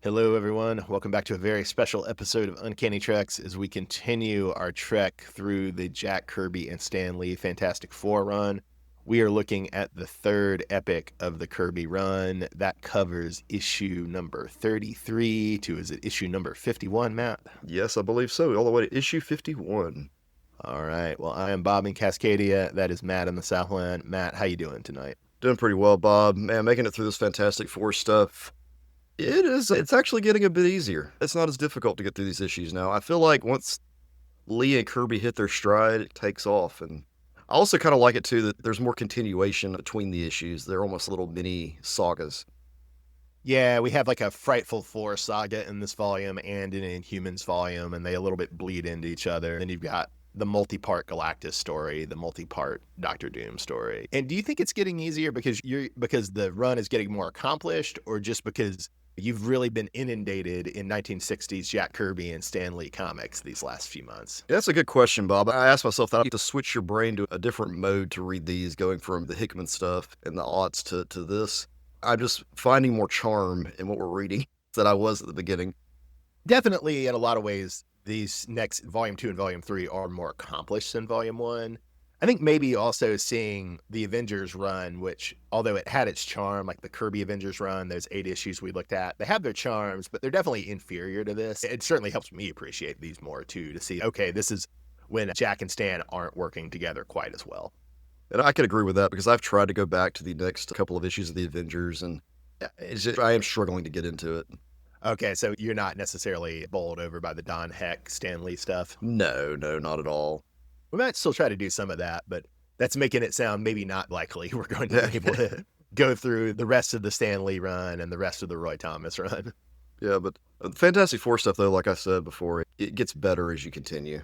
Hello, everyone. Welcome back to a very special episode of Uncanny Treks as we continue our trek through the Jack Kirby and Stan Lee Fantastic Four run. We are looking at the third epic of the Kirby run that covers issue number 33 to, is it issue number 51, Matt? Yes, I believe so. All the way to issue 51. All right. Well, I am Bob in Cascadia. That is Matt in the Southland. Matt, how you doing tonight? Doing pretty well, Bob. Man, making it through this Fantastic Four stuff. It's actually getting a bit easier. It's not as difficult to get through these issues now. I feel like once Lee and Kirby hit their stride, it takes off. And I also kind of like it, too, that there's more continuation between the issues. They're almost little mini sagas. Yeah, we have like a Frightful Four saga in this volume and an Inhumans volume, and they a little bit bleed into each other. Then you've got the multi-part Galactus story, the multi-part Doctor Doom story. And do you think it's getting easier because the run is getting more accomplished, or just because you've really been inundated in 1960s Jack Kirby and Stan Lee comics these last few months? That's a good question, Bob. I asked myself that I have to switch your brain to a different mode to read these, going from the Hickman stuff and the aughts to this. I'm just finding more charm in what we're reading than I was at the beginning. Definitely, in a lot of ways, these next volume 2 and volume 3 are more accomplished than volume 1. I think maybe also seeing the Avengers run, which, although it had its charm, like the Kirby Avengers run, those 8 issues we looked at, they have their charms, but they're definitely inferior to this. It certainly helps me appreciate these more, too, to see, okay, this is when Jack and Stan aren't working together quite as well. And I could agree with that because I've tried to go back to the next couple of issues of the Avengers, and I am struggling to get into it. Okay, so you're not necessarily bowled over by the Don Heck, Stan Lee stuff? No, not at all. We might still try to do some of that, but that's making it sound maybe not likely we're going to be able to go through the rest of the Stan Lee run and the rest of the Roy Thomas run. Yeah, but Fantastic Four stuff, though, like I said before, it gets better as you continue.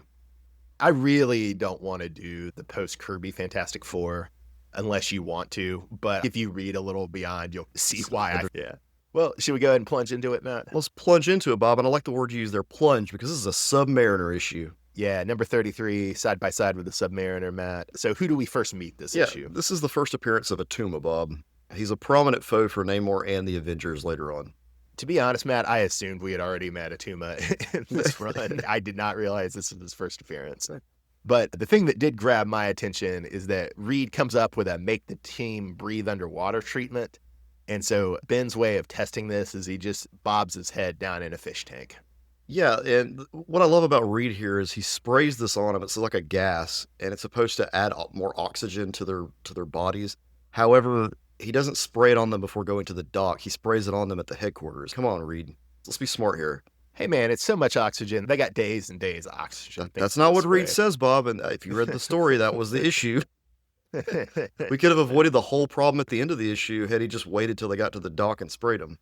I really don't want to do the post-Kirby Fantastic Four unless you want to, but if you read a little beyond, you'll see why. Yeah. Well, should we go ahead and plunge into it, Matt? Let's plunge into it, Bob, and I like the word you use there, plunge, because this is a Submariner issue. Yeah, number 33, side by side with the Submariner, Matt. So who do we first meet this issue? This is the first appearance of Atuma, Bob. He's a prominent foe for Namor and the Avengers later on. To be honest, Matt, I assumed we had already met Atuma in this run. I did not realize this was his first appearance. But the thing that did grab my attention is that Reed comes up with a make the team breathe underwater treatment. And so Ben's way of testing this is he just bobs his head down in a fish tank. Yeah, and what I love about Reed here is he sprays this on them. It's like a gas, and it's supposed to add more oxygen to their bodies. However, he doesn't spray it on them before going to the dock. He sprays it on them at the headquarters. Come on, Reed. Let's be smart here. Hey, man, it's so much oxygen. They got days and days of oxygen. That's not what Reed says, Bob, and if you read the story, that was the issue. We could have avoided the whole problem at the end of the issue had he just waited till they got to the dock and sprayed them.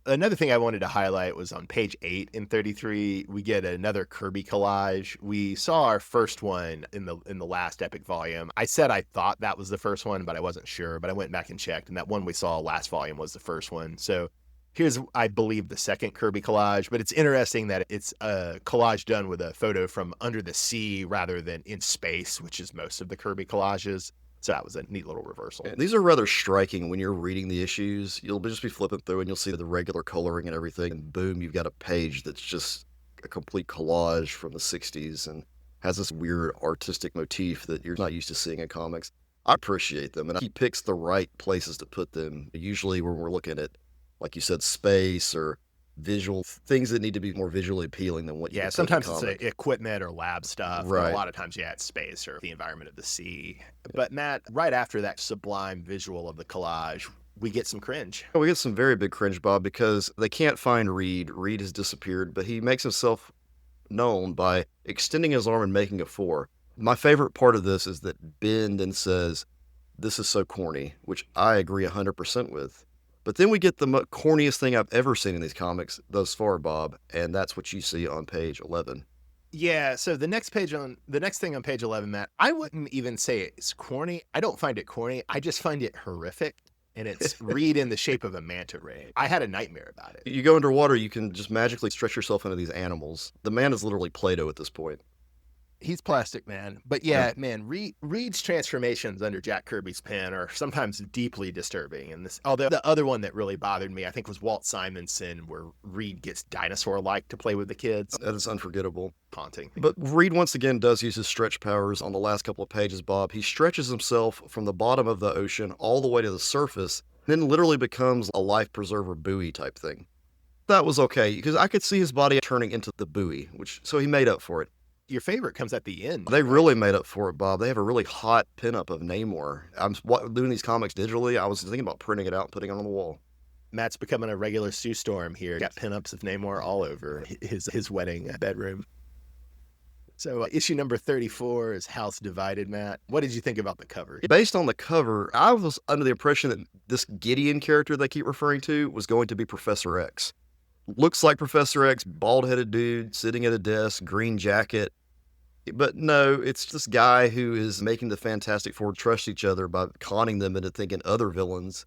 Another thing I wanted to highlight was on page 8 in 33, we get another Kirby collage. We saw our first one in the last epic volume. I said I thought that was the first one, but I wasn't sure. But I went back and checked, and that one we saw last volume was the first one. So here's, I believe, the second Kirby collage. But it's interesting that it's a collage done with a photo from under the sea rather than in space, which is most of the Kirby collages. So that was a neat little reversal. These are rather striking when you're reading the issues. You'll just be flipping through and you'll see the regular coloring and everything. And boom, you've got a page that's just a complete collage from the 60s and has this weird artistic motif that you're not used to seeing in comics. I appreciate them. And he picks the right places to put them. Usually when we're looking at, like you said, space or visual things that need to be more visually appealing than what you sometimes it's equipment or lab stuff, right? A lot of times it's space or the environment of the sea. But Matt, right after that sublime visual of the collage, we get some cringe. We get some very big cringe, Bob, because they can't find Reed. Reed has disappeared, but he makes himself known by extending his arm and making a 4. My favorite part of this is that Ben then says, "This is so corny," which I agree 100% with. But then we get the corniest thing I've ever seen in these comics thus far, Bob, and that's what you see on page 11. Yeah, so the next thing on page 11, Matt, I wouldn't even say it's corny. I don't find it corny. I just find it horrific. And it's Reed in the shape of a manta ray. I had a nightmare about it. You go underwater, you can just magically stretch yourself into these animals. The man is literally Play-Doh at this point. He's plastic, man. But Yeah. yeah, man, Reed's transformations under Jack Kirby's pen are sometimes deeply disturbing. And this, although the other one that really bothered me, I think, was Walt Simonson, where Reed gets dinosaur-like to play with the kids. That is unforgettable. Haunting. But Reed once again does use his stretch powers on the last couple of pages, Bob. He stretches himself from the bottom of the ocean all the way to the surface, then literally becomes a life preserver buoy type thing. That was okay, because I could see his body turning into the buoy, so he made up for it. Your favorite comes at the end. They really made up for it, Bob. They have a really hot pinup of Namor. I'm doing these comics digitally. I was thinking about printing it out and putting it on the wall. Matt's becoming a regular Sue Storm here. Got pinups of Namor all over his wedding bedroom. So issue number 34 is House Divided, Matt. What did you think about the cover? Based on the cover, I was under the impression that this Gideon character they keep referring to was going to be Professor X. Looks like Professor X, bald-headed dude, sitting at a desk, green jacket. But no, it's this guy who is making the Fantastic Four trust each other by conning them into thinking other villains.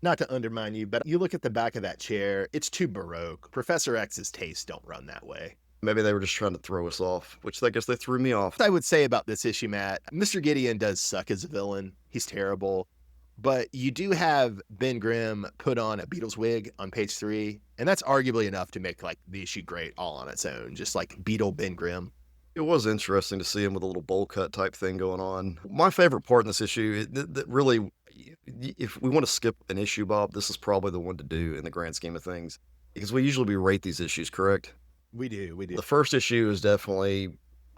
Not to undermine you, but you look at the back of that chair, it's too Baroque. Professor X's tastes don't run that way. Maybe they were just trying to throw us off, which I guess they threw me off. I would say about this issue, Matt, Mr. Gideon does suck as a villain. He's terrible. But you do have Ben Grimm put on a Beatles wig on page 3, and that's arguably enough to make like the issue great all on its own, just like Beetle Ben Grimm. It was interesting to see him with a little bowl cut type thing going on. My favorite part in this issue, that really, if we want to skip an issue, Bob, this is probably the one to do in the grand scheme of things. Because we usually rate these issues, correct? We do. The first issue is definitely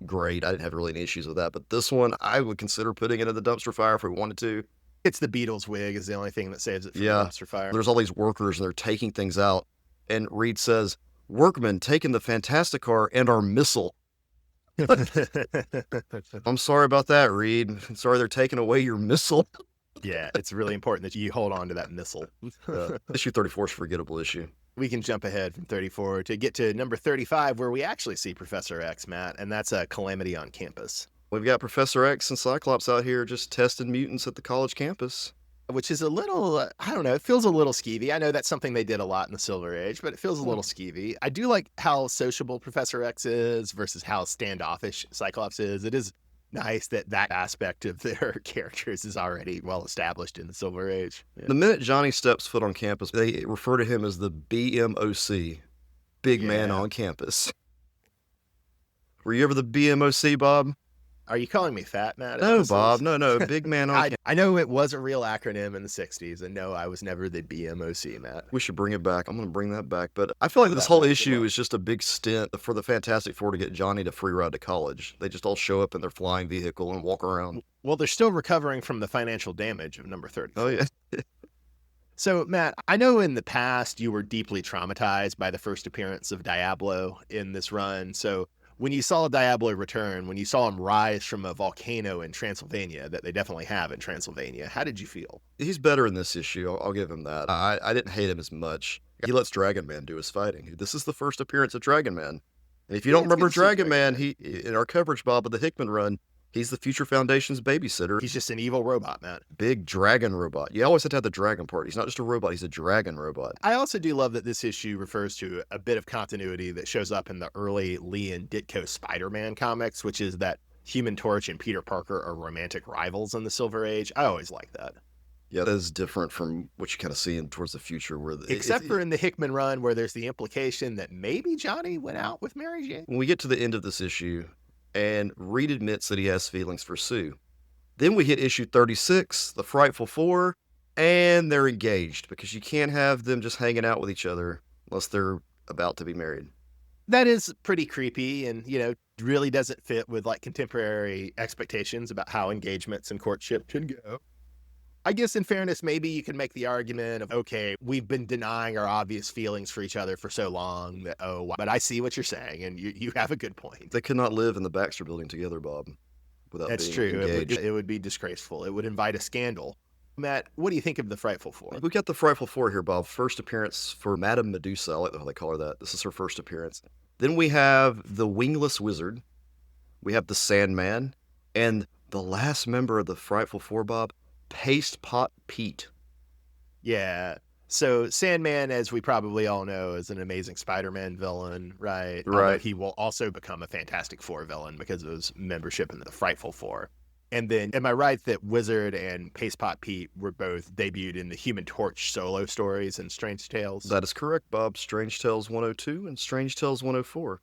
great. I didn't have really any issues with that. But this one, I would consider putting it in the dumpster fire if we wanted to. It's the Beatles wig is the only thing that saves it from the dumpster fire. There's all these workers and they're taking things out. And Reed says, "Workmen taking the Fantastic Car and our missile." I'm sorry about that, Reed. I'm sorry they're taking away your missile. Yeah, it's really important that you hold on to that missile. Issue 34 is a forgettable issue. We can jump ahead from 34 to get to number 35, where we actually see Professor X, Matt, and that's a Calamity on campus. We've got Professor X and Cyclops out here just testing mutants at the college campus. Which is a little, I don't know, it feels a little skeevy. I know that's something they did a lot in the Silver Age, but it feels a little skeevy. I do like how sociable Professor X is versus how standoffish Cyclops is. It is nice that that aspect of their characters is already well established in the Silver Age. Yeah. The minute Johnny steps foot on campus, they refer to him as the BMOC, big man on campus. Were you ever the BMOC, Bob? Are you calling me fat, Matt? No, Bob. No. Big man on campus. I know it was a real acronym in the 60s, and no, I was never the BMOC, Matt. We should bring it back. I'm going to bring that back. But I feel like this whole issue is just a big stint for the Fantastic Four to get Johnny to free ride to college. They just all show up in their flying vehicle and walk around. Well, they're still recovering from the financial damage of number 30. Oh, yeah. So, Matt, I know in the past you were deeply traumatized by the first appearance of Diablo in this run. So when you saw Diablo return, when you saw him rise from a volcano in Transylvania that they definitely have in Transylvania, how did you feel? He's better in this issue. I'll give him that. I didn't hate him as much. He lets Dragon Man do his fighting. This is the first appearance of Dragon Man. And if you don't remember Dragon Man, he in our coverage, Bob, of the Hickman run, he's the Future Foundation's babysitter. He's just an evil robot, Matt. Big dragon robot. You always have to have the dragon part. He's not just a robot, he's a dragon robot. I also do love that this issue refers to a bit of continuity that shows up in the early Lee and Ditko Spider-Man comics, which is that Human Torch and Peter Parker are romantic rivals in the Silver Age. I always like that. Yeah, that is different from what you kind of see in towards the future. Except for in the Hickman run, where there's the implication that maybe Johnny went out with Mary Jane. When we get to the end of this issue, and Reed admits that he has feelings for Sue. Then we hit issue 36, the Frightful Four, and they're engaged because you can't have them just hanging out with each other unless they're about to be married. That is pretty creepy and, really doesn't fit with like contemporary expectations about how engagements and courtship should go. I guess in fairness, maybe you can make the argument of, okay, we've been denying our obvious feelings for each other for so long that, but I see what you're saying, and you have a good point. They could not live in the Baxter building together, Bob, without That's being true. engaged. It would be disgraceful. It would invite a scandal. Matt, what do you think of the Frightful Four? We've got the Frightful Four here, Bob. First appearance for Madame Medusa. I like how they call her that. This is her first appearance. Then we have the Wingless Wizard. We have the Sandman. And the last member of the Frightful Four, Bob, Paste Pot Pete. Yeah. So Sandman, as we probably all know, is an Amazing Spider-Man villain, right? Although Right. he will also become a Fantastic Four villain because of his membership in the Frightful Four. And then, am I right that Wizard and Paste Pot Pete were both debuted in the Human Torch solo stories and Strange Tales? That is correct, Bob. Strange Tales 102 and Strange Tales 104.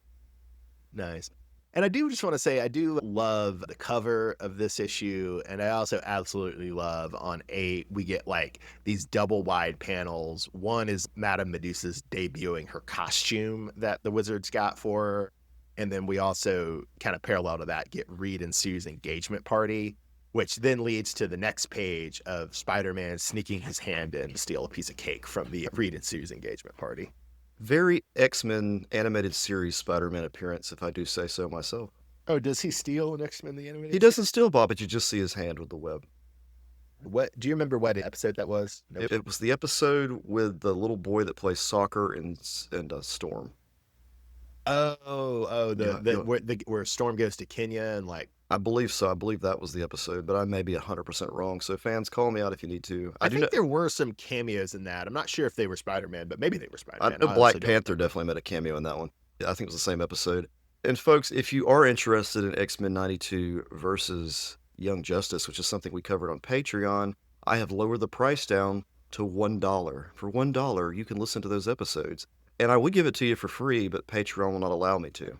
Nice. And I do just want to say, I do love the cover of this issue. And I also absolutely love on 8, we get like these double wide panels. One is Madame Medusa's debuting her costume that the Wizards got for her. And then we also kind of parallel to that get Reed and Sue's engagement party, which then leads to the next page of Spider-Man sneaking his hand in to steal a piece of cake from the Reed and Sue's engagement party. Very X-Men animated series Spider-Man appearance, if I do say so myself. Oh, does he steal an X-Men the animated? He doesn't steal, Bob, but you just see his hand with the web. What do you remember? What episode that was? Nope. It was the episode with the little boy that plays soccer in Storm. Where Storm goes to Kenya and like. I believe so. I believe that was the episode, but I may be 100% wrong. So fans, call me out if you need to. I think there were some cameos in that. I'm not sure if they were Spider-Man, but maybe they were Spider-Man. I know Black Panther definitely made a cameo in that one. I think it was the same episode. And folks, if you are interested in X-Men 92 versus Young Justice, which is something we covered on Patreon, I have lowered the price down to $1. For $1, you can listen to those episodes. And I would give it to you for free, but Patreon will not allow me to.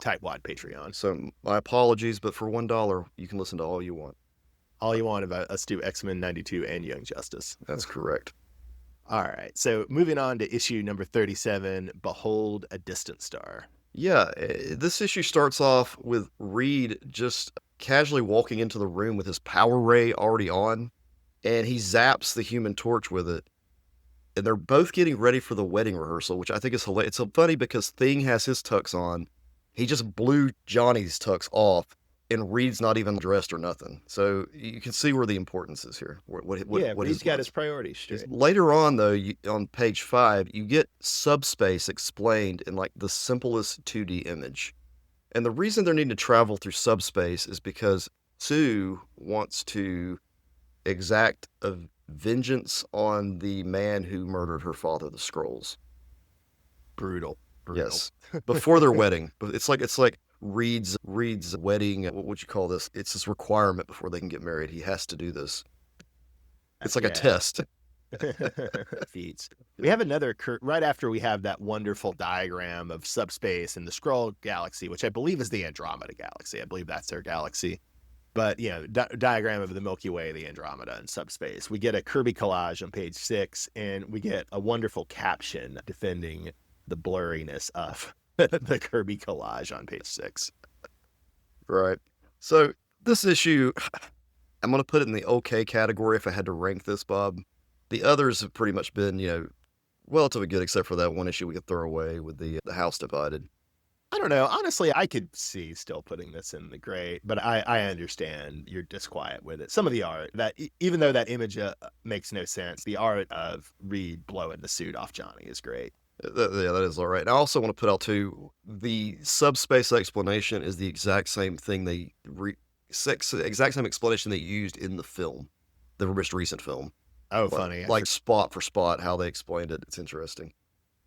Type wide Patreon. So my apologies, but for $1, you can listen to all you want. All you want about us do X-Men 92 and Young Justice. That's correct. All right. So moving on to issue number 37, Behold a Distant Star. Yeah, this issue starts off with Reed just casually walking into the room with his power ray already on, and he zaps the Human Torch with it. And they're both getting ready for the wedding rehearsal, which I think is hilarious. It's funny because Thing has his tux on. He just blew Johnny's tux off, and Reed's not even dressed or nothing. So you can see where the importance is here. What he's got his priorities straight. Later on, though, on page 5, you get subspace explained in like the simplest 2D image. And the reason they're needing to travel through subspace is because Sue wants to exact a vengeance on the man who murdered her father, the Skrulls. Brutal. Yes, before their wedding. But it's like Reed's wedding. What would you call this? It's this requirement before they can get married. He has to do this. It's like a test. Feats. We have another right after we have that wonderful diagram of subspace and the Skrull galaxy, which I believe is the Andromeda galaxy. I believe that's their galaxy. But, diagram of the Milky Way, the Andromeda, and subspace. We get a Kirby collage on page 6, and we get a wonderful caption defending the blurriness of the Kirby collage on page 6. Right. So this issue, I'm going to put it in the okay category if I had to rank this, Bob. The others have pretty much been, relatively good, except for that one issue we could throw away with the house divided. I don't know. Honestly, I could see still putting this in the great, but I understand your disquiet with it. Some of the art, that even though that image makes no sense, the art of Reed blowing the suit off Johnny is great. Yeah, that is all right. And I also want to put out, too, the subspace explanation is the exact same thing exact same explanation they used in the film, the most recent film. Oh, funny. Like spot for spot, how they explained it. It's interesting.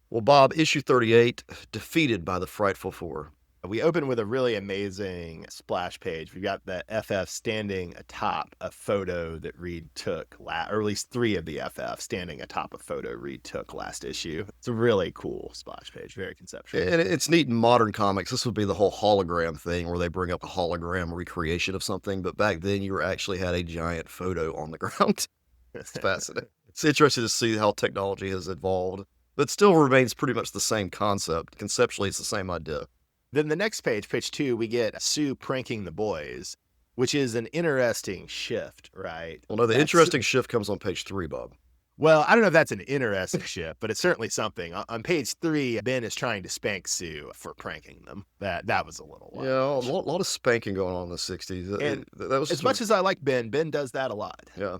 Well, Bob, issue 38, defeated by the Frightful Four. We open with a really amazing splash page. We've got the FF standing atop a photo that Reed took, or at least 3 of the FF standing atop a photo Reed took last issue. It's a really cool splash page, very conceptual. And it's neat in modern comics. This would be the whole hologram thing where they bring up a hologram recreation of something. But back then, you actually had a giant photo on the ground. It's fascinating. It's interesting to see how technology has evolved, but still remains pretty much the same concept. Conceptually, it's the same idea. Then the next page, page 2, we get Sue pranking the boys, which is an interesting shift, right? Well, no, the interesting shift comes on page 3, Bob. Well, I don't know if that's an interesting shift, but it's certainly something. On page 3, Ben is trying to spank Sue for pranking them. That was a little wild. Yeah, a lot of spanking going on in the 60s. And that was much as I like Ben does that a lot. Yeah.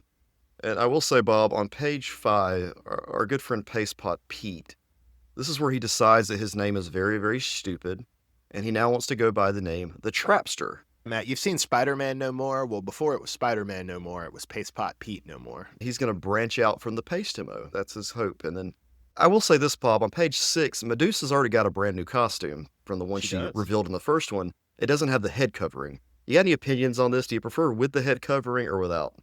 And I will say, Bob, on page 5, our good friend Paste Pot Pete, this is where he decides that his name is very, very stupid, and he now wants to go by the name The Trapster. Matt, you've seen Spider-Man No More? Well, before it was Spider-Man No More, it was Paste Pot Pete No More. He's going to branch out from the paste demo. That's his hope. And then I will say this, Bob, on page 6, Medusa's already got a brand new costume from the one She she does. revealed in the first one. It doesn't have the head covering. You got any opinions on this? Do you prefer with the head covering or without?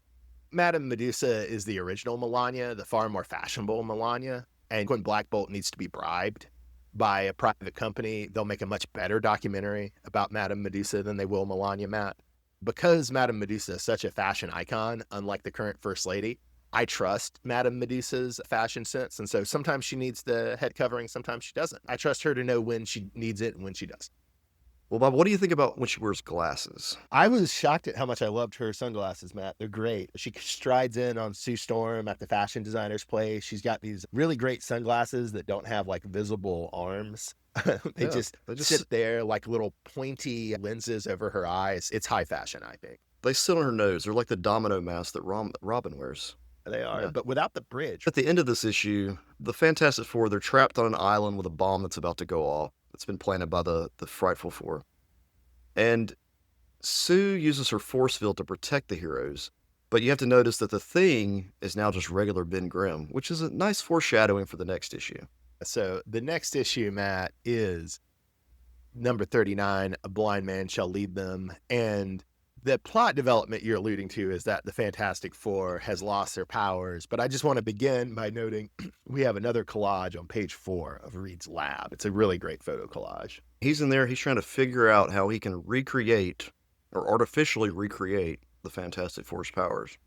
Madame Medusa is the original Melania, the far more fashionable Melania. And when Black Bolt needs to be bribed by a private company, they'll make a much better documentary about Madame Medusa than they will Melania, Matt. Because Madame Medusa is such a fashion icon, unlike the current First Lady, I trust Madame Medusa's fashion sense. And so sometimes she needs the head covering, sometimes she doesn't. I trust her to know when she needs it and when she doesn't. Well, Bob, what do you think about when she wears glasses? I was shocked at how much I loved her sunglasses, Matt. They're great. She strides in on Sue Storm at the fashion designer's place. She's got these really great sunglasses that don't have like visible arms. They Yeah, just they just sit there like little pointy lenses over her eyes. It's high fashion, I think. they sit on her nose. They're like the domino mask that Robin wears. They are, Yeah. but without the bridge. At the end of this issue, the Fantastic Four, they're trapped on an island with a bomb that's about to go off. It's been planted by the Frightful Four. And Sue uses her force field to protect the heroes. But you have to notice that the Thing is now just regular Ben Grimm, which is a nice foreshadowing for the next issue. So the next issue, Matt, is number 39, A Blind Man Shall Lead Them. And the plot development you're alluding to is that the Fantastic Four has lost their powers. But I just want to begin by noting we have another collage on page 4 of Reed's lab. It's a really great photo collage. He's in there, he's trying to figure out how he can recreate or artificially recreate the Fantastic Four's powers.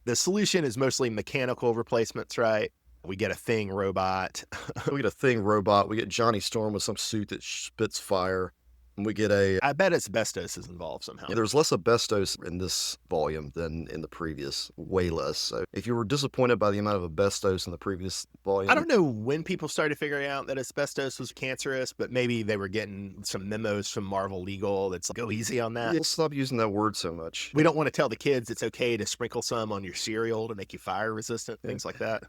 The solution is mostly mechanical replacements, right? We get a Thing robot. We get a Thing robot, we get Johnny Storm with some suit that spits fire, and we get I bet asbestos is involved somehow. there's less asbestos in this volume than in the previous, way less. So if you were disappointed by the amount of asbestos in the previous volume, I don't know when people started figuring out that asbestos was cancerous, but maybe they were getting some memos from Marvel Legal that's like, go easy on that. we'll stop using that word so much. We don't want to tell the kids it's okay to sprinkle some on your cereal to make you fire resistant, things like that.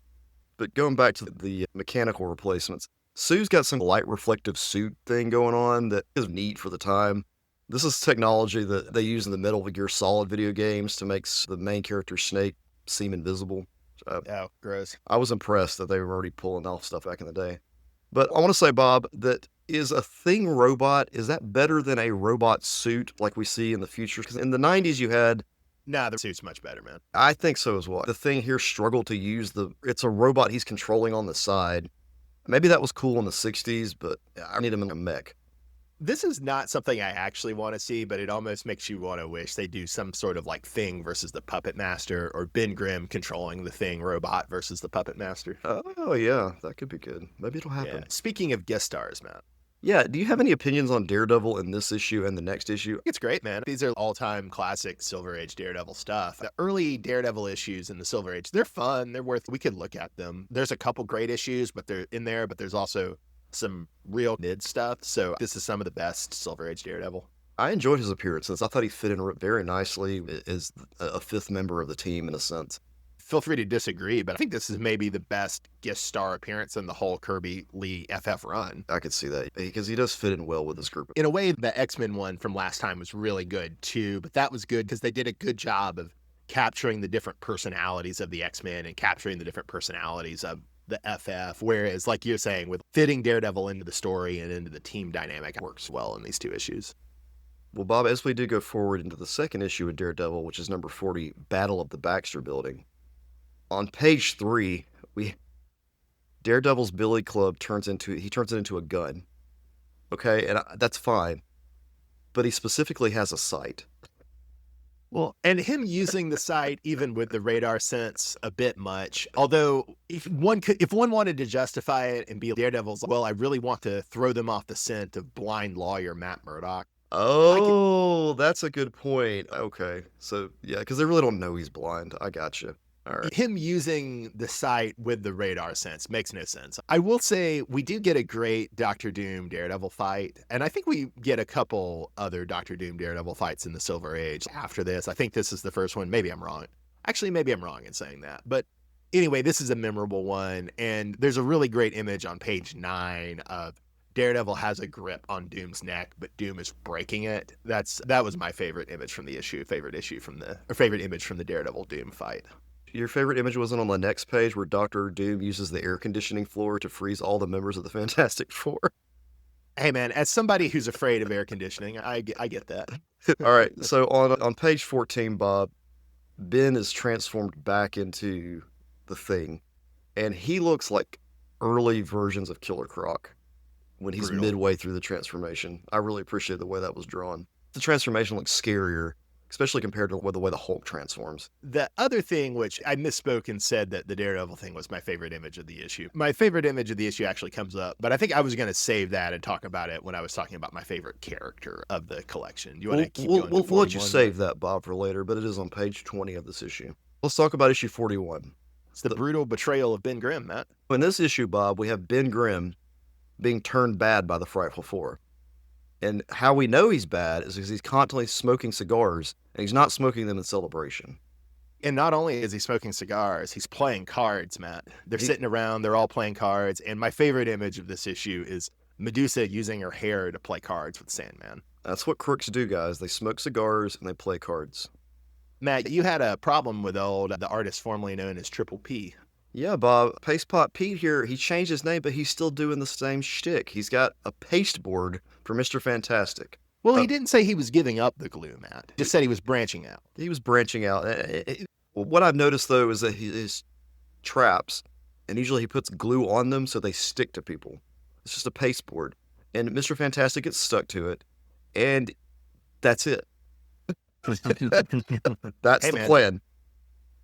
But going back to the mechanical replacements, Sue's got some light reflective suit thing going on that is neat for the time. This is technology that they use in the Metal Gear Solid video games to make the main character Snake seem invisible. Oh, gross. I was impressed that they were already pulling off stuff back in the day. But I want to say, Bob, that is a Thing robot, is that better than a robot suit like we see in the future? Because in the 90s you had, Nah, the suit's much better, man. I think so as well. The Thing here struggled to use it's a robot he's controlling on the side. Maybe that was cool in the 60s, but I need him in a mech. This is not something I actually want to see, but it almost makes you want to wish they do some sort of like Thing versus the Puppet Master, or Ben Grimm controlling the Thing robot versus the Puppet Master. Oh, yeah, that could be good. Maybe it'll happen. Yeah. Speaking of guest stars, Matt. Yeah, do you have any opinions on Daredevil in this issue and the next issue? It's great, man. These are all-time classic Silver Age Daredevil stuff. The early Daredevil issues in the Silver Age, they're fun. We could look at them. There's a couple great issues, but they're in there, but there's also some real mid stuff. So this is some of the best Silver Age Daredevil. I enjoyed his appearances. I thought he fit in very nicely as a fifth member of the team in a sense. Feel free to disagree, but I think this is maybe the best guest star appearance in the whole Kirby Lee FF run. I could see that because he does fit in well with this group. In a way, the X-Men one from last time was really good too, but that was good because they did a good job of capturing the different personalities of the X-Men and capturing the different personalities of the FF. Whereas, like you're saying, with fitting Daredevil into the story and into the team dynamic, it works well in these two issues. Well, Bob, as we do go forward into the second issue of Daredevil, which is number 40, Battle of the Baxter Building, on page 3, Daredevil's Billy Club turns it into a gun. Okay, and that's fine. But he specifically has a sight. Well, and him using the sight, even with the radar sense, a bit much. Although, if one wanted to justify it and be Daredevil's, well, I really want to throw them off the scent of blind lawyer Matt Murdock. Oh, that's a good point. Okay, so yeah, because they really don't know he's blind. I gotcha. All right. Him using the sight with the radar sense makes no sense. I will say we do get a great Doctor Doom Daredevil fight, and I think we get a couple other Doctor Doom Daredevil fights in the Silver Age after this. I think this is the first one. Maybe I'm wrong. Actually, maybe I'm wrong in saying that. But anyway, this is a memorable one, and there's a really great image on page 9 of Daredevil has a grip on Doom's neck, but Doom is breaking it. That was my favorite image from the issue, favorite image from the Daredevil Doom fight. Your favorite image wasn't on the next page where Doctor Doom uses the air conditioning floor to freeze all the members of the Fantastic Four? Hey man, as somebody who's afraid of air conditioning, I get that. All right, so on page 14, Bob, Ben is transformed back into the Thing, and he looks like early versions of Killer Croc when he's Brutal. midway through the transformation. I really appreciate the way that was drawn. The transformation looks scarier, especially compared to the way the Hulk transforms. The other thing, which I misspoke and said that the Daredevil thing was my favorite image of the issue. My favorite image of the issue actually comes up, but I think I was going to save that and talk about it when I was talking about my favorite character of the collection. You want to keep going? We'll let you save that, Bob, for later, but it is on page 20 of this issue. Let's talk about issue 41. It's the brutal betrayal of Ben Grimm, Matt. In this issue, Bob, we have Ben Grimm being turned bad by the Frightful Four. And how we know he's bad is because he's constantly smoking cigars, and he's not smoking them in celebration. And not only is he smoking cigars, he's playing cards, Matt. They're sitting around, they're all playing cards. And my favorite image of this issue is Medusa using her hair to play cards with Sandman. That's what crooks do, guys. They smoke cigars and they play cards. Matt, you had a problem with the artist formerly known as Triple P. Yeah, Bob. Paste Pot Pete here, he changed his name, but he's still doing the same shtick. He's got a pasteboard for Mr. Fantastic. Well, he didn't say he was giving up the glue, Matt. Just said he was branching out. He was branching out. What I've noticed, though, is that his traps, and usually he puts glue on them so they stick to people. It's just a pasteboard. And Mr. Fantastic gets stuck to it, and that's it. That's the plan.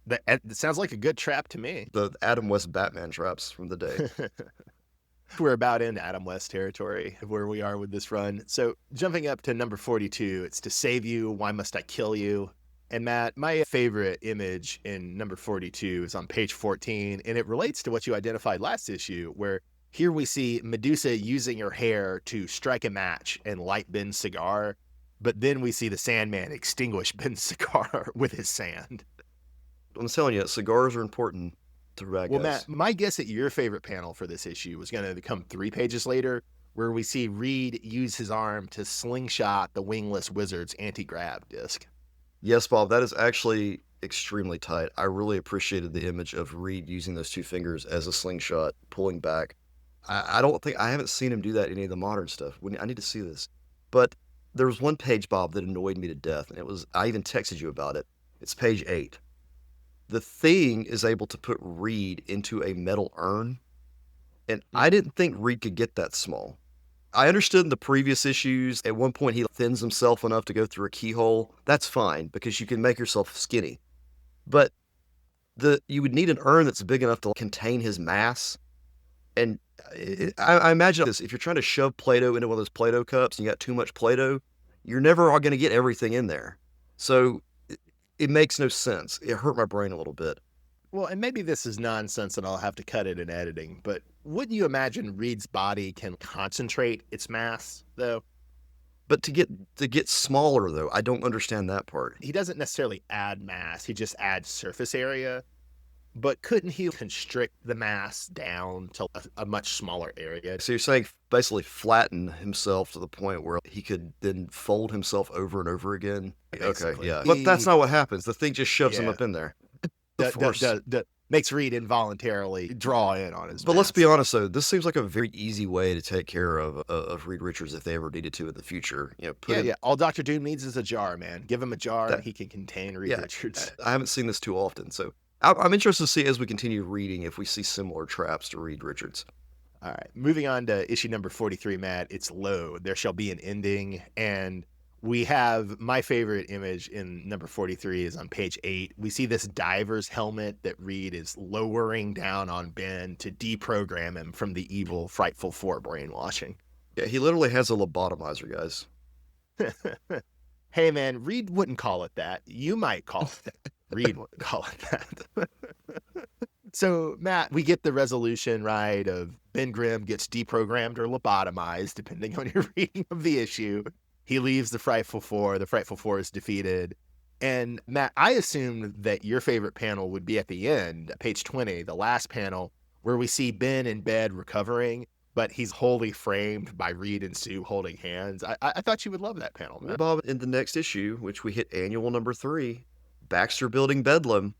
That sounds like a good trap to me. The Adam West Batman traps from the day. We're about in Adam West territory where we are with this run. So jumping up to number 42, it's To Save You, Why Must I Kill You? And Matt, my favorite image in number 42 is on page 14, and it relates to what you identified last issue, where here we see Medusa using her hair to strike a match and light Ben's cigar, but then we see the Sandman extinguish Ben's cigar with his sand. I'm telling you, cigars are important to bad guys. Well, Matt, my guess at your favorite panel for this issue was going to come 3 pages later, where we see Reed use his arm to slingshot the wingless wizard's anti-grav disc. Yes, Bob, that is actually extremely tight. I really appreciated the image of Reed using those 2 fingers as a slingshot, pulling back. I haven't seen him do that in any of the modern stuff. I need to see this. But there was one page, Bob, that annoyed me to death, and I even texted you about it. It's page 8. The Thing is able to put Reed into a metal urn, and I didn't think Reed could get that small. I understood in the previous issues, at one point he thins himself enough to go through a keyhole. That's fine, because you can make yourself skinny. But you would need an urn that's big enough to contain his mass. And I imagine this, if you're trying to shove Play-Doh into one of those Play-Doh cups and you got too much Play-Doh, you're never going to get everything in there. So it makes no sense. It hurt my brain a little bit. Well, and maybe this is nonsense and I'll have to cut it in editing, but wouldn't you imagine Reed's body can concentrate its mass, though? But to get smaller, though, I don't understand that part. He doesn't necessarily add mass, he just adds surface area. But couldn't he constrict the mass down to a much smaller area? So you're saying basically flatten himself to the point where he could then fold himself over and over again? Basically. Okay, yeah. But that's not what happens. The Thing just shoves him up in there. Makes Reed involuntarily draw in on his But mass. let's be honest, though. This seems like a very easy way to take care of Reed Richards if they ever needed to in the future. All Dr. Doom needs is a jar, man. Give him a jar and he can contain Reed Richards. I haven't seen this too often, so I'm interested to see as we continue reading if we see similar traps to Reed Richards. All right. Moving on to issue number 43, Matt. It's Low. There Shall Be an Ending. And we have my favorite image in number 43 is on page 8. We see this diver's helmet that Reed is lowering down on Ben to deprogram him from the evil, frightful Four brainwashing. Yeah, he literally has a lobotomizer, guys. Hey, man, Reed wouldn't call it that. You might call it that. Reed wouldn't call it that. So, Matt, we get the resolution, right, of Ben Grimm gets deprogrammed or lobotomized, depending on your reading of the issue. He leaves the Frightful Four. The Frightful Four is defeated. And, Matt, I assumed that your favorite panel would be at the end, page 20, the last panel, where we see Ben in bed recovering. but he's wholly framed by Reed and Sue holding hands. I thought you would love that panel, Well, man. Bob, in the next issue, which we hit annual number 3, Baxter Building Bedlam,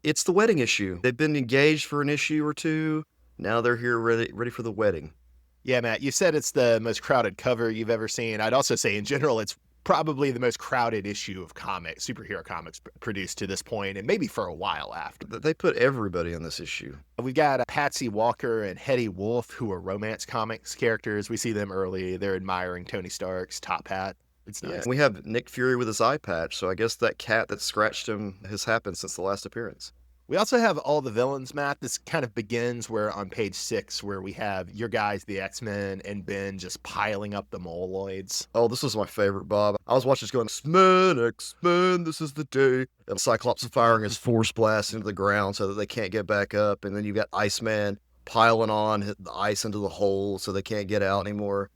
it's the wedding issue. They've been engaged for an issue or two. Now they're here ready for the wedding. Yeah, Matt, you said it's the most crowded cover you've ever seen. I'd also say, in general, it's probably the most crowded issue of superhero comics produced to this point, and maybe for a while after. They put everybody in this issue. We've got Patsy Walker and Hetty Wolf, who are romance comics characters. We see them early. They're admiring Tony Stark's top hat. It's nice. Yeah. We have Nick Fury with his eye patch, so I guess that cat that scratched him has happened since the last appearance. We also have all the villains, Matt. This kind of begins where on page 6, where we have your guys, the X-Men, and Ben just piling up the Moloids. Oh, this was my favorite, Bob. I was watching this going, X-Men, this is the day. And Cyclops is firing his force blast into the ground so that they can't get back up. And then you've got Iceman piling on the ice into the hole so they can't get out anymore.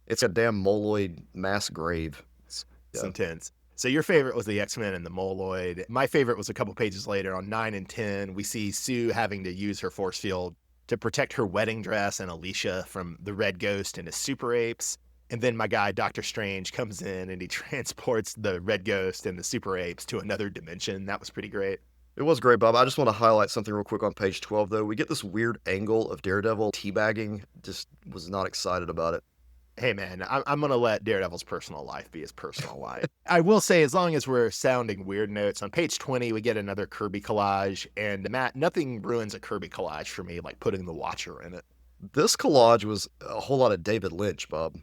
It's a damn Moloid mass grave. It's intense. So your favorite was the X-Men and the Moloid. My favorite was a couple pages later on 9 and 10. We see Sue having to use her force field to protect her wedding dress and Alicia from the Red Ghost and his super apes. And then my guy, Dr. Strange, comes in and he transports the Red Ghost and the super apes to another dimension. That was pretty great. It was great, Bob. I just want to highlight something real quick on page 12, though. We get this weird angle of Daredevil teabagging. Just was not excited about it. Hey, man, I'm going to let Daredevil's personal life be his personal life. I will say, as long as we're sounding weird notes, on page 20, we get another Kirby collage. And Matt, nothing ruins a Kirby collage for me like putting the Watcher in it. This collage was a whole lot of David Lynch, Bob.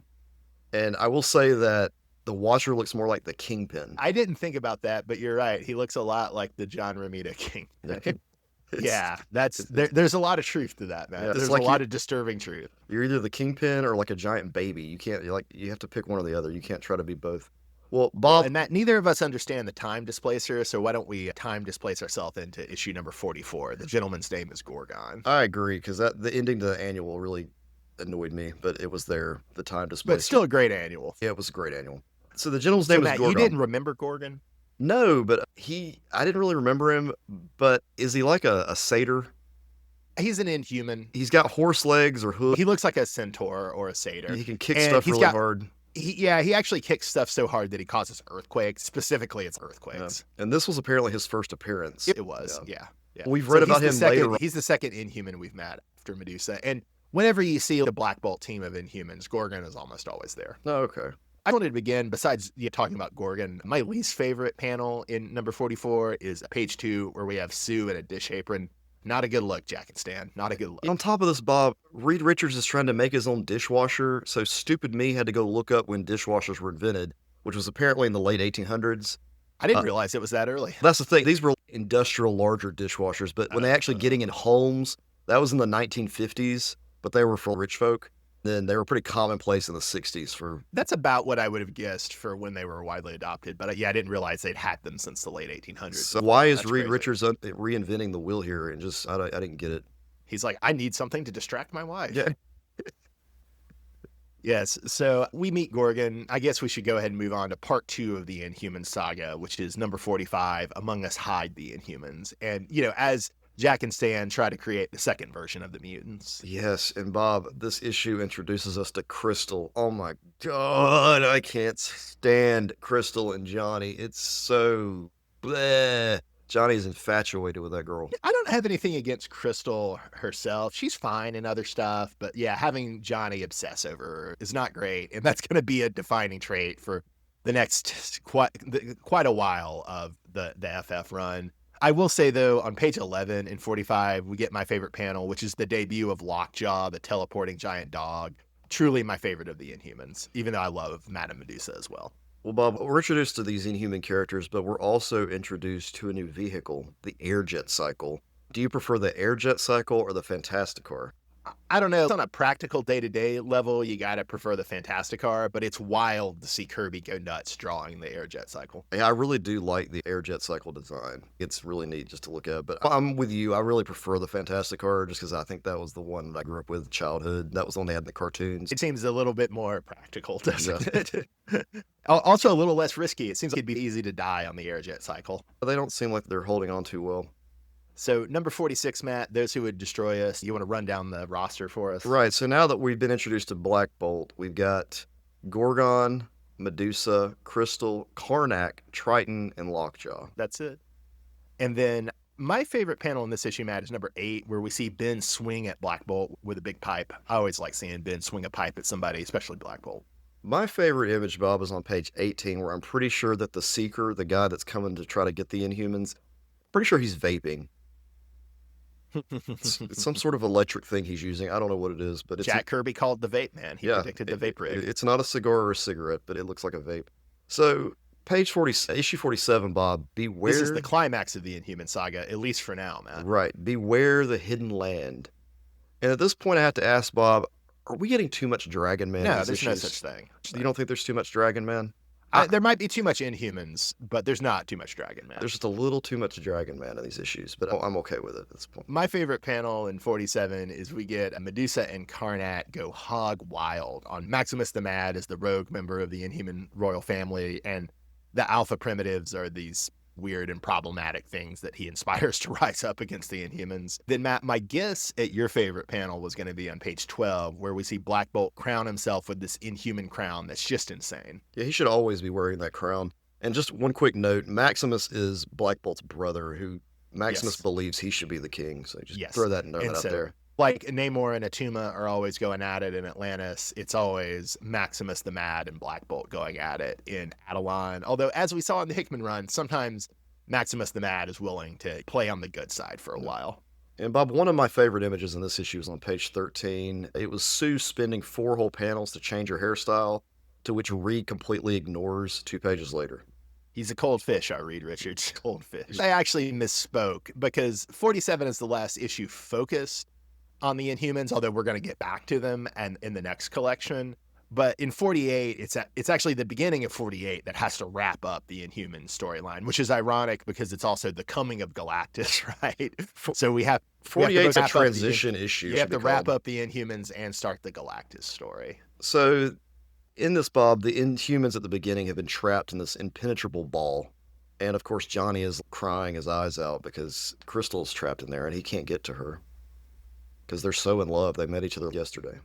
And I will say that the Watcher looks more like the Kingpin. I didn't think about that, but you're right. He looks a lot like the John Romita Kingpin. Yeah, there's a lot of truth to that, man. Yeah, there's like a lot of disturbing truth. You're either the Kingpin or like a giant baby. You have to pick one or the other. You can't try to be both. Well, Bob and Matt, neither of us understand the time displacer, so why don't we time displace ourselves into issue number 44? The gentleman's name is Gorgon. I agree, because the ending to the annual really annoyed me, but it was there. The time displacer, but still a great annual. Yeah, it was a great annual. So the gentleman's name is Matt, Gorgon. You didn't remember Gorgon? No, but I didn't really remember him, but is he like a satyr? He's an Inhuman. He's got horse legs or hooves. He looks like a centaur or a satyr. He can kick stuff really hard. He actually kicks stuff so hard that he causes earthquakes. Specifically, it's earthquakes. Yeah. And this was apparently his first appearance. It was, yeah. We've read about him later. He's the second Inhuman we've met after Medusa. And whenever you see the Black Bolt team of Inhumans, Gorgon is almost always there. Oh, okay. I wanted to begin, besides talking about Gorgon, my least favorite panel in number 44 is page 2, where we have Sue in a dish apron. Not a good look, Jack and Stan. Not a good look. On top of this, Bob, Reed Richards is trying to make his own dishwasher, so stupid me had to go look up when dishwashers were invented, which was apparently in the late 1800s. I didn't realize it was that early. That's the thing. These were industrial, larger dishwashers, but when they actually getting in homes, that was in the 1950s, but they were for rich folk. Then they were pretty commonplace in the 60s. That's about what I would have guessed for when they were widely adopted. But I didn't realize they'd had them since the late 1800s. So why is Reed Richards reinventing the wheel here? And I didn't get it. He's like, I need something to distract my wife. Yeah. Yes. So we meet Gorgon. I guess we should go ahead and move on to part 2 of the Inhuman saga, which is number 45, Among Us Hide the Inhumans. And, as Jack and Stan try to create the second version of the mutants. Yes, and Bob, this issue introduces us to Crystal. Oh my God, I can't stand Crystal and Johnny. It's so bleh. Johnny's infatuated with that girl. I don't have anything against Crystal herself. She's fine in other stuff, but having Johnny obsess over her is not great, and that's going to be a defining trait for the next quite a while of the FF run. I will say, though, on page 11 and 45, we get my favorite panel, which is the debut of Lockjaw, the teleporting giant dog. Truly my favorite of the Inhumans, even though I love Madame Medusa as well. Well, Bob, we're introduced to these Inhuman characters, but we're also introduced to a new vehicle, the Airjet Cycle. Do you prefer the Airjet Cycle or the Fantasticar? I don't know. On a practical day-to-day level, you got to prefer the Fantasticar, but it's wild to see Kirby go nuts drawing the Airjet Cycle. Yeah, I really do like the Airjet Cycle design. It's really neat just to look at, but I'm with you. I really prefer the Fantasticar just because I think that was the one that I grew up with in childhood. That was the one they had in the cartoons. It seems a little bit more practical, doesn't it? Also a little less risky. It seems like it'd be easy to die on the Airjet Cycle. They don't seem like they're holding on too well. So number 46, Matt, those who would destroy us. You want to run down the roster for us? Right, so now that we've been introduced to Black Bolt, we've got Gorgon, Medusa, Crystal, Karnak, Triton, and Lockjaw. That's it. And then my favorite panel in this issue, Matt, is number 8, where we see Ben swing at Black Bolt with a big pipe. I always like seeing Ben swing a pipe at somebody, especially Black Bolt. My favorite image, Bob, is on page 18, where I'm pretty sure that the Seeker, the guy that's coming to try to get the Inhumans, pretty sure he's vaping. It's some sort of electric thing he's using. I don't know what it is, but it's Jack Kirby called the vape man. He predicted the vape rig. It's not a cigar or a cigarette, but it looks like a vape. So page 40, issue 47, Bob, beware. This is the climax of the Inhuman saga, at least for now, man. Right. Beware the hidden land. And at this point, I have to ask Bob, are we getting too much Dragon Man? No, there's no such thing. You don't think there's too much Dragon Man? There might be too much Inhumans, but there's not too much Dragon Man. There's just a little too much Dragon Man in these issues, but I'm okay with it at this point. My favorite panel in 47 is we get Medusa and Karnak go hog wild on Maximus the Mad as the rogue member of the Inhuman royal family, and the Alpha Primitives are these weird and problematic things that he inspires to rise up against the Inhumans. Then, Matt, my guess at your favorite panel was going to be on page 12, where we see Black Bolt crown himself with this Inhuman crown that's just insane. Yeah, he should always be wearing that crown. And just one quick note, Maximus is Black Bolt's brother, who Maximus believes he should be the king. So just throw that note out there. Like Namor and Atuma are always going at it in Atlantis, it's always Maximus the Mad and Black Bolt going at it in Adelan. Although, as we saw in the Hickman run, sometimes Maximus the Mad is willing to play on the good side for a while. And Bob, one of my favorite images in this issue is on page 13. It was Sue spending 4 whole panels to change her hairstyle, to which Reed completely ignores 2 pages later. He's a cold fish, Reed Richards. Cold fish. I actually misspoke because 47 is the last issue focused on the Inhumans, although we're going to get back to them and in the next collection. But in 48, it's actually the beginning of 48 that has to wrap up the Inhuman storyline, which is ironic because it's also the Coming of Galactus, right? So we have 48 is a transition issue. You have to wrap up the Inhumans and start the Galactus story. So in this, Bob, the Inhumans at the beginning have been trapped in this impenetrable ball. And of course, Johnny is crying his eyes out because Crystal's trapped in there and he can't get to her because they're so in love. They met each other yesterday.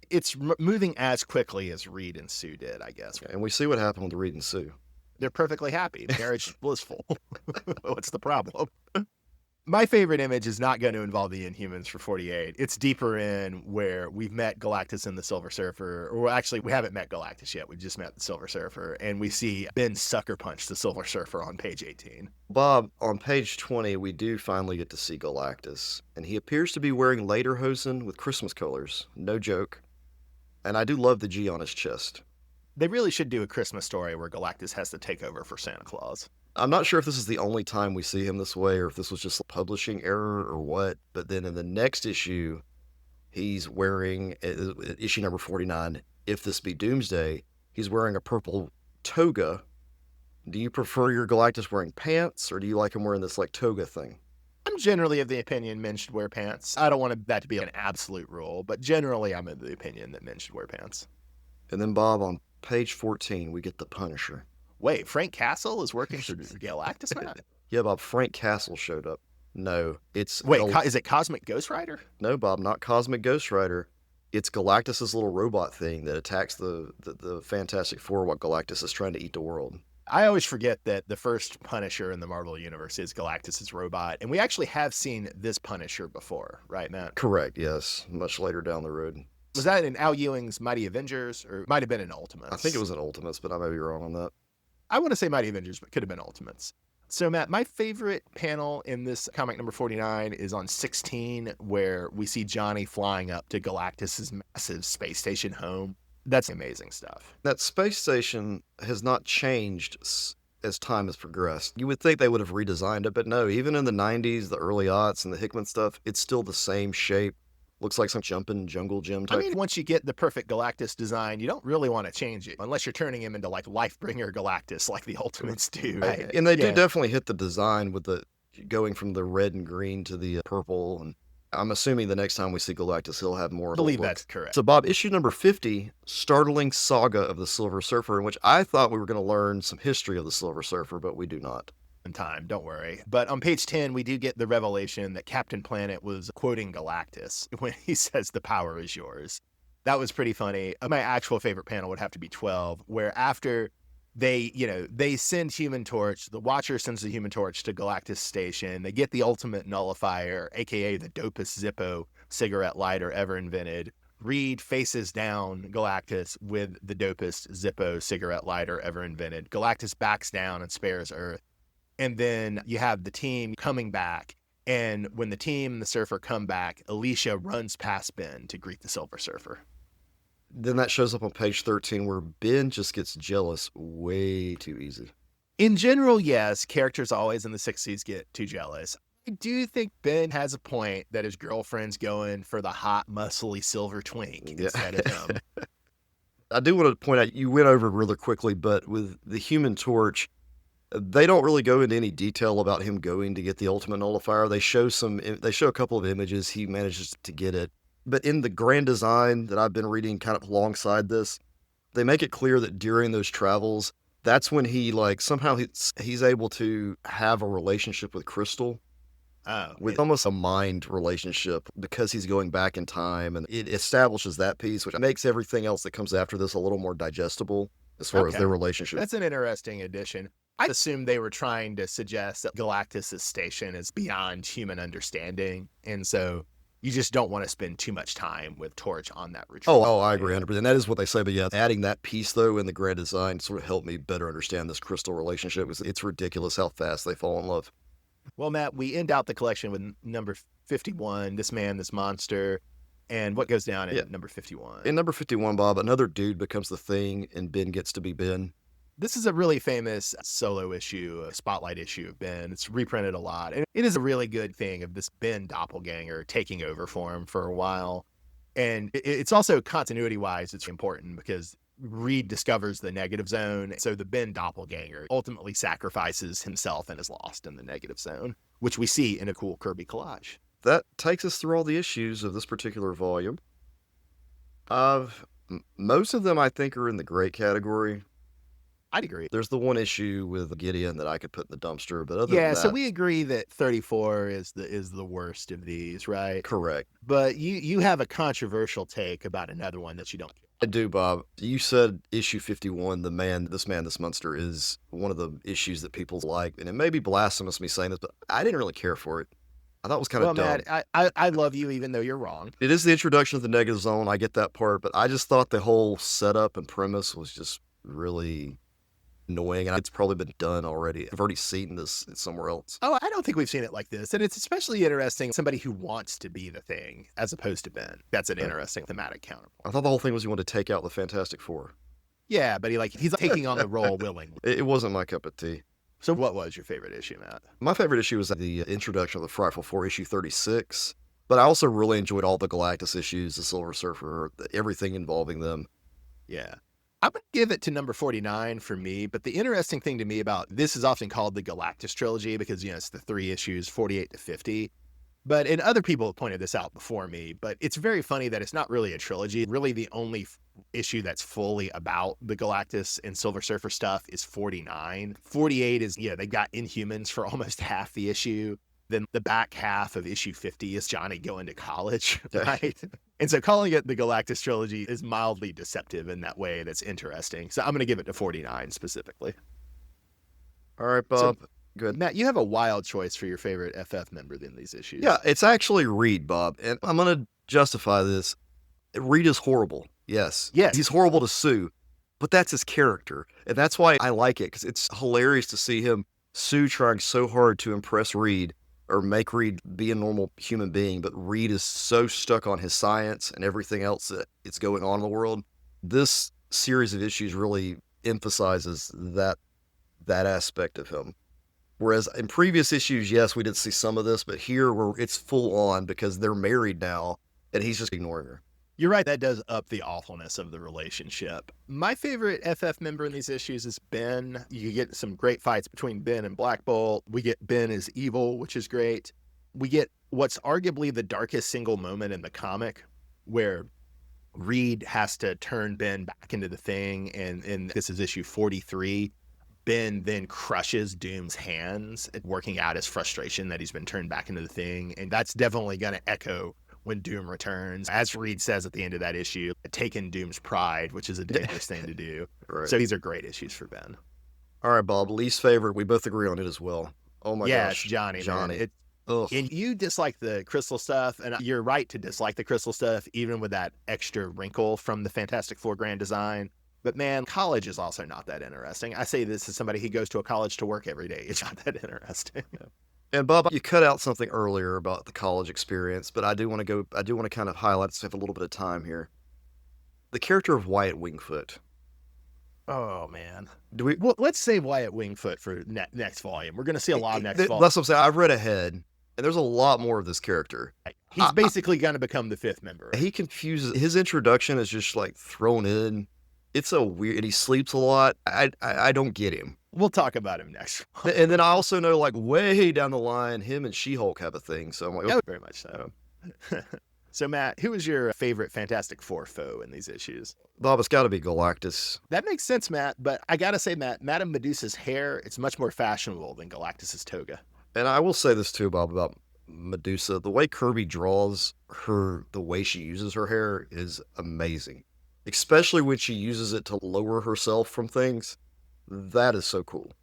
It's moving as quickly as Reed and Sue did, I guess. And we see what happened with Reed and Sue. They're perfectly happy. Marriage is blissful. What's the problem? My favorite image is not going to involve the Inhumans for 48. It's deeper in where we've met Galactus and the Silver Surfer. Or actually, we haven't met Galactus yet. We just met the Silver Surfer. And we see Ben sucker punch the Silver Surfer on page 18. Bob, on page 20, we do finally get to see Galactus. And he appears to be wearing lederhosen with Christmas colors. No joke. And I do love the G on his chest. They really should do a Christmas story where Galactus has to take over for Santa Claus. I'm not sure if this is the only time we see him this way or if this was just a publishing error or what. But then in the next issue, he's wearing, issue number 49, If This Be Doomsday, he's wearing a purple toga. Do you prefer your Galactus wearing pants or do you like him wearing this like toga thing? I'm generally of the opinion men should wear pants. I don't want that to be an absolute rule, but generally I'm of the opinion that men should wear pants. And then, Bob, on page 14, we get the Punisher. Wait, Frank Castle is working for Galactus, man? Yeah, Bob, Frank Castle showed up. No, it's... Wait, is it Cosmic Ghost Rider? No, Bob, not Cosmic Ghost Rider. It's Galactus' little robot thing that attacks the Fantastic Four while Galactus is trying to eat the world. I always forget that the first Punisher in the Marvel Universe is Galactus' robot, and we actually have seen this Punisher before, right, Matt? Correct, yes. Much later down the road. Was that in Al Ewing's Mighty Avengers, or it might have been in Ultimates? I think it was in Ultimates, but I may be wrong on that. I want to say Mighty Avengers, but could have been Ultimates. So, Matt, my favorite panel in this comic number 49 is on 16, where we see Johnny flying up to Galactus' massive space station home. That's amazing stuff. That space station has not changed as time has progressed. You would think they would have redesigned it, but no, even in the 90s, the early aughts, and the Hickman stuff, it's still the same shape. Looks like some jumping jungle gym type. I mean, once you get the perfect Galactus design, you don't really want to change it unless you're turning him into like Lifebringer Galactus like the Ultimates do. Right? And they do definitely hit the design with the going from the red and green to the purple. And I'm assuming the next time we see Galactus, he'll have more. I believe that's correct. So, Bob, issue number 50, Startling Saga of the Silver Surfer, in which I thought we were going to learn some history of the Silver Surfer, but we do not. in time, don't worry. But on page 10, we do get the revelation that Captain Planet was quoting Galactus when he says the power is yours. That was pretty funny. My actual favorite panel would have to be 12, where after they send Human Torch, the Watcher sends the Human Torch to Galactus Station. They get the ultimate nullifier, aka the dopest Zippo cigarette lighter ever invented. Reed faces down Galactus with the dopest Zippo cigarette lighter ever invented. Galactus backs down and spares Earth. And then you have the team coming back. And when the team and the Surfer come back, Alicia runs past Ben to greet the Silver Surfer. Then that shows up on page 13 where Ben just gets jealous way too easy. In general, yes, characters always in the 60s get too jealous. I do think Ben has a point that his girlfriend's going for the hot, muscly silver twink instead of him. I do want to point out, you went over it really quickly, but with the Human Torch, they don't really go into any detail about him going to get the ultimate nullifier. They show a couple of images. He manages to get it. But in the grand design that I've been reading kind of alongside this, they make it clear that during those travels, that's when he somehow he's able to have a relationship with Crystal. With almost a mind relationship because he's going back in time, and it establishes that piece, which makes everything else that comes after this a little more digestible as far as their relationship. That's an interesting addition. I assumed they were trying to suggest that Galactus' station is beyond human understanding, and so you just don't want to spend too much time with Torch on that retreat. Oh, I agree 100%. That is what they say, but yeah, adding that piece, though, in the grand design sort of helped me better understand this Crystal relationship. It's ridiculous how fast they fall in love. Well, Matt, we end out the collection with number 51, This Man, This Monster, and what goes down in number 51? In number 51, Bob, another dude becomes the Thing, and Ben gets to be Ben. This is a really famous solo issue, a spotlight issue of Ben. It's reprinted a lot. And it is a really good thing of this Ben doppelganger taking over for him for a while. And it's also continuity-wise, it's important because Reed discovers the negative zone. So the Ben doppelganger ultimately sacrifices himself and is lost in the negative zone, which we see in a cool Kirby collage. That takes us through all the issues of this particular volume. Most of them, I think, are in the great category. I'd agree. There's the one issue with Gideon that I could put in the dumpster, but other than that, so we agree that 34 is the worst of these, right? Correct. But you have a controversial take about another one that you don't. I do, Bob. You said issue 51, This Man, This Monster, is one of the issues that people like, and it may be blasphemous me saying this, but I didn't really care for it. I thought it was kind of dumb. Matt, I love you even though you're wrong. It is the introduction of the negative zone. I get that part, but I just thought the whole setup and premise was just really annoying, and it's probably been done already. I've already seen this somewhere else. Oh, I don't think we've seen it like this. And it's especially interesting, somebody who wants to be the Thing as opposed to Ben. That's an interesting thematic counterpoint. I thought the whole thing was he wanted to take out the Fantastic Four. Yeah, but he's taking on the role willingly. It wasn't my cup of tea. So what was your favorite issue, Matt? My favorite issue was the introduction of the Frightful Four, issue 36. But I also really enjoyed all the Galactus issues, the Silver Surfer, everything involving them. Yeah. I'm going to give it to number 49 for me, but the interesting thing to me about this is often called the Galactus trilogy because, it's the 3 issues, 48 to 50. And other people have pointed this out before me, but it's very funny that it's not really a trilogy. Really, the only issue that's fully about the Galactus and Silver Surfer stuff is 49. 48 is, they got Inhumans for almost half the issue. Then the back half of issue 50 is Johnny going to college, right? And so calling it the Galactus trilogy is mildly deceptive in that way. That's interesting. So I'm going to give it to 49 specifically. All right, Bob. So, good. Matt, you have a wild choice for your favorite FF member in these issues. Yeah, it's actually Reed, Bob. And I'm going to justify this. Reed is horrible. Yes. He's horrible to Sue, but that's his character. And that's why I like it, because it's hilarious to see Sue trying so hard to impress Reed or make Reed be a normal human being, but Reed is so stuck on his science and everything else that it's going on in the world. This series of issues really emphasizes that aspect of him. Whereas in previous issues, yes, we did see some of this, but here it's full on because they're married now and he's just ignoring her. You're right. That does up the awfulness of the relationship. My favorite FF member in these issues is Ben. You get some great fights between Ben and Black Bolt. We get Ben as evil, which is great. We get what's arguably the darkest single moment in the comic where Reed has to turn Ben back into the Thing. And this is issue 43. Ben then crushes Doom's hands, working out his frustration that he's been turned back into the Thing. And that's definitely going to echo when Doom returns. As Reed says at the end of that issue, taking Doom's pride, which is a dangerous thing to do. Right. So these are great issues for Ben. All right, Bob, least favorite. We both agree on it as well. Oh my Yeah, gosh. it's Johnny. Johnny. And you dislike the crystal stuff, and you're right to dislike the crystal stuff, even with that extra wrinkle from the Fantastic Four grand design. But man, college is also not that interesting. I say this as somebody who goes to a college to work every day. It's not that interesting. And Bob, you cut out something earlier about the college experience, but I do want to kind of highlight, so I have a little bit of time here. The character of Wyatt Wingfoot. Oh man, Well, let's save Wyatt Wingfoot for next volume. We're going to see a lot of next volume. That's what I'm saying. I've read ahead, and there's a lot more of this character. He's basically going to become the fifth member. He confuses. His introduction is just like thrown in. It's so weird, and he sleeps a lot. I don't get him. We'll talk about him next. And then I also know, like, way down the line, him and She-Hulk have a thing. So I'm like, oh, very much so. So, Matt, who is your favorite Fantastic Four foe in these issues? Bob, it's got to be Galactus. That makes sense, Matt. But I got to say, Matt, Madame Medusa's hair, it's much more fashionable than Galactus's toga. And I will say this, too, Bob, about Medusa. The way Kirby draws her, the way she uses her hair is amazing. Especially when she uses it to lower herself from things. That is so cool.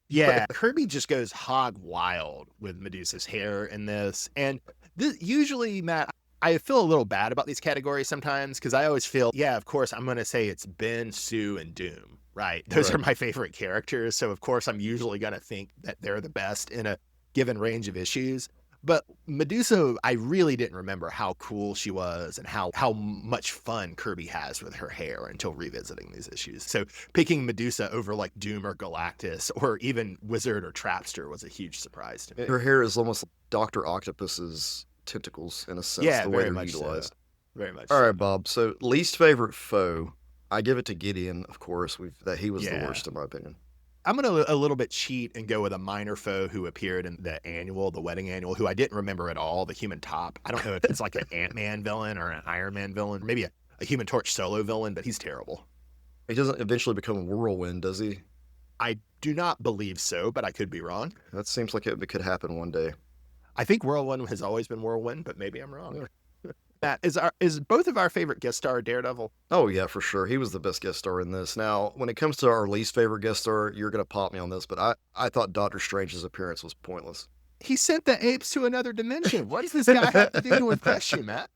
Yeah, Kirby just goes hog wild with Medusa's hair in this. And usually, Matt, I feel a little bad about these categories sometimes because I always feel, yeah, of course, I'm going to say it's Ben, Sue, and Doom, right? Those are my favorite characters. So, of course, I'm usually going to think that they're the best in a given range of issues. But Medusa, I really didn't remember how cool she was and how much fun Kirby has with her hair until revisiting these issues. So picking Medusa over like Doom or Galactus or even Wizard or Trapster was a huge surprise to me. Her hair is almost Dr. Octopus's tentacles in a sense. Yeah, the way very they're much utilized. so. Very much. All right, Bob. So least favorite foe, I give it to Gideon. Of course, that he was the worst in my opinion. I'm going to a little bit cheat and go with a minor foe who appeared in the wedding annual, who I didn't remember at all, the Human Top. I don't know if it's like an Ant-Man villain or an Iron Man villain, maybe a Human Torch solo villain, but he's terrible. He doesn't eventually become Whirlwind, does he? I do not believe so, but I could be wrong. That seems like it could happen one day. I think Whirlwind has always been Whirlwind, but maybe I'm wrong. Matt, is both of our favorite guest star Daredevil? Oh, yeah, for sure. He was the best guest star in this. Now, when it comes to our least favorite guest star, you're going to pop me on this, but I thought Doctor Strange's appearance was pointless. He sent the apes to another dimension. What does this guy have to do to impress you, Matt?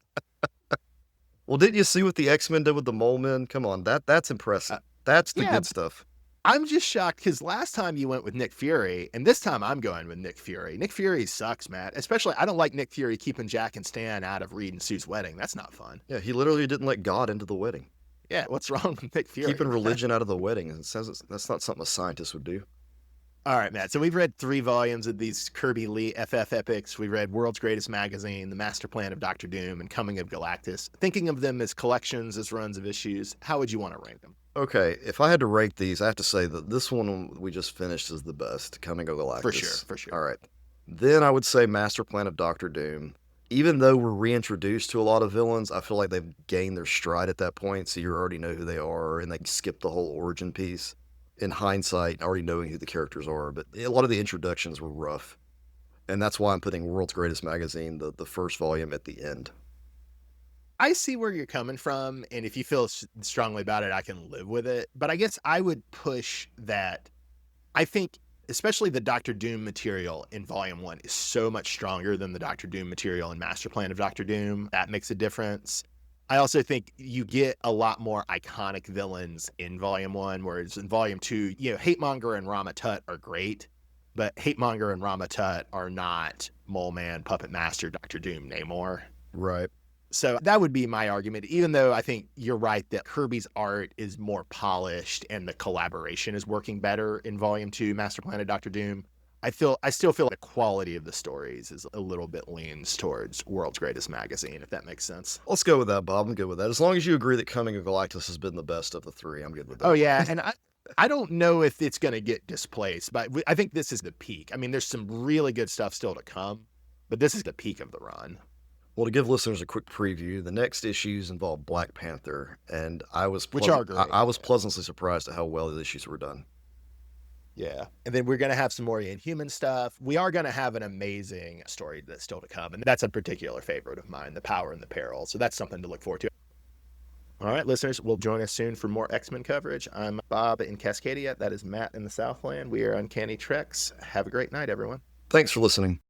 Well, didn't you see what the X-Men did with the Mole Men? Come on, that's impressive. That's the good stuff. I'm just shocked because last time you went with Nick Fury, and this time I'm going with Nick Fury. Nick Fury sucks, Matt. Especially, I don't like Nick Fury keeping Jack and Stan out of Reed and Sue's wedding. That's not fun. Yeah, he literally didn't let God into the wedding. Yeah, what's wrong with Nick Fury? Keeping religion out of the wedding. It says that's not something a scientist would do. All right, Matt. So we've read 3 volumes of these Kirby Lee FF epics. We read World's Greatest Magazine, The Master Plan of Dr. Doom, and Coming of Galactus. Thinking of them as collections, as runs of issues, how would you want to rank them? Okay, if I had to rank these, I have to say that this one we just finished is the best, Coming of Galactus. For sure. All right. Then I would say Master Plan of Dr. Doom. Even though we're reintroduced to a lot of villains, I feel like they've gained their stride at that point, so you already know who they are, and they skip the whole origin piece. In hindsight, already knowing who the characters are, but a lot of the introductions were rough. And that's why I'm putting World's Greatest Magazine, the first volume, at the end. I see where you're coming from, and if you feel strongly about it, I can live with it. But I guess I would push that. I think, especially the Doctor Doom material in Volume 1 is so much stronger than the Doctor Doom material in Master Plan of Doctor Doom. That makes a difference. I also think you get a lot more iconic villains in Volume 1, whereas in Volume 2, Hatemonger and Rama Tut are great, but Hatemonger and Rama Tut are not Mole Man, Puppet Master, Doctor Doom, Namor. Right. So that would be my argument, even though I think you're right that Kirby's art is more polished and the collaboration is working better in Volume 2, Master Plan of Dr. Doom. I still feel the quality of the stories is a little bit leans towards World's Greatest Magazine, if that makes sense. Let's go with that, Bob. I'm good with that. As long as you agree that Coming of Galactus has been the best of the 3, I'm good with that. Oh, yeah. And I don't know if it's going to get displaced, but I think this is the peak. I mean, there's some really good stuff still to come, but this is the peak of the run. Well, to give listeners a quick preview, the next issues involve Black Panther, and I was Which are great. I was pleasantly surprised at how well the issues were done. Yeah. And then we're going to have some more Inhuman stuff. We are going to have an amazing story that's still to come. And that's a particular favorite of mine, The Power and the Peril. So that's something to look forward to. All right, listeners, will join us soon for more X-Men coverage. I'm Bob in Cascadia. That is Matt in the Southland. We are Uncanny Treks. Have a great night, everyone. Thanks for listening.